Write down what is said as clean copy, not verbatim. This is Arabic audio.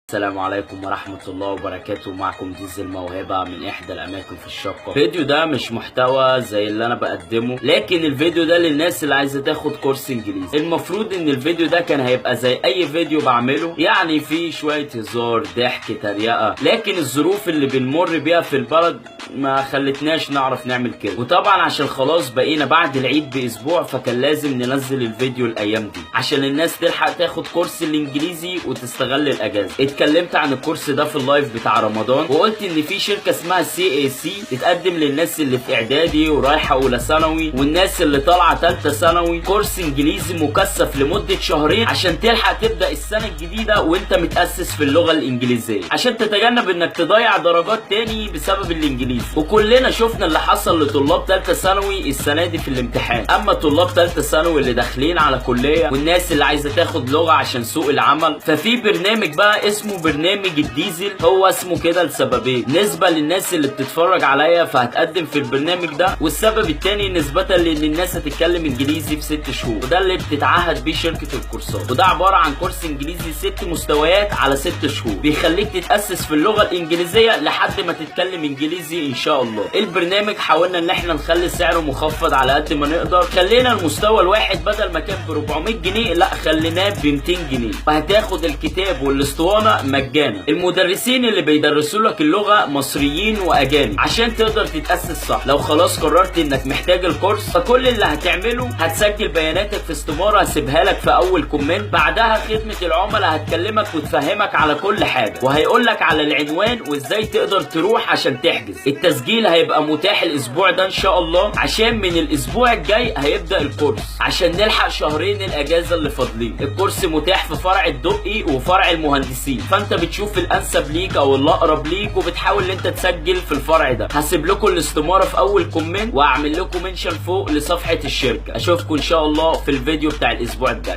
السلام عليكم ورحمة الله وبركاته. معكم ديزل موهبة من إحدى الأماكن في الشقة. الفيديو ده مش محتوى زي اللي أنا بقدمه، لكن الفيديو ده للناس اللي عايزة تاخد كورس إنجليزي. المفروض إن الفيديو ده كان هيبقى زي أي فيديو بعمله، يعني فيه شوية هزار ضحك تريقة، لكن الظروف اللي بنمر بيها في البلد ما خلتناش نعرف نعمل كده. وطبعا عشان خلاص بقينا بعد العيد بأسبوع، فكان لازم ننزل الفيديو الأيام دي عشان الناس تلحق تاخد كورس الإنجليزي وتستغل الأجازة. اتكلمت عن الكورس ده في اللايف بتاع رمضان، وقلت ان في شركه اسمها CAC بتقدم للناس اللي في اعدادي ورايحه اولى ثانوي والناس اللي طالعه ثالثه ثانوي كورس انجليزي مكثف لمده شهرين عشان تلحق تبدا السنه الجديده وانت متاسس في اللغه الانجليزيه، عشان تتجنب انك تضيع درجات تاني بسبب الانجليزي. وكلنا شفنا اللي حصل لطلاب ثالثه ثانوي السنه دي في الامتحان. اما طلاب ثالثه ثانوي اللي داخلين على كليه والناس اللي عايزه تاخد لغه عشان سوق العمل، ففي برنامج بقى اسمه برنامج الديزل. هو اسمه كده لسببين: نسبة للناس اللي بتتفرج عليا فهتقدم في البرنامج ده، والسبب التاني نسبة لان الناس هتتكلم انجليزي في 6 شهور، وده اللي بتتعهد بيه شركة الكورسات. وده عبارة عن كورس انجليزي 6 مستويات على 6 شهور، بيخليك تتأسس في اللغة الانجليزية لحد ما تتكلم انجليزي ان شاء الله. البرنامج حاولنا ان احنا نخلي سعره مخفض على قد ما نقدر، خلينا المستوى الواحد بدل ما كان ب 400 جنيه لا خليناه ب 200 جنيه، وهتاخد الكتاب والاسطوانة مجانا. المدرسين اللي بيدرسوا لك اللغه مصريين واجانب عشان تقدر تتاسس صح. لو خلاص قررت انك محتاج الكورس، فكل اللي هتعمله هتسجل بياناتك في استماره هسيبها لك في اول كومنت، بعدها خدمه العملاء هتكلمك وتفهمك على كل حاجه، وهيقول لك على العنوان وازاي تقدر تروح عشان تحجز. التسجيل هيبقى متاح الاسبوع ده ان شاء الله، عشان من الاسبوع الجاي هيبدا الكورس عشان نلحق شهرين الاجازه اللي فاضلين. الكورس متاح في فرع الدقي وفرع المهندسين، فانت بتشوف الانسب ليك او الاقرب ليك وبتحاول ان انت تسجل في الفرع ده. هسيب لكم الاستماره في اول كومنت، واعمل لكم منشن فوق لصفحه الشركه. اشوفكم ان شاء الله في الفيديو بتاع الاسبوع الجاي.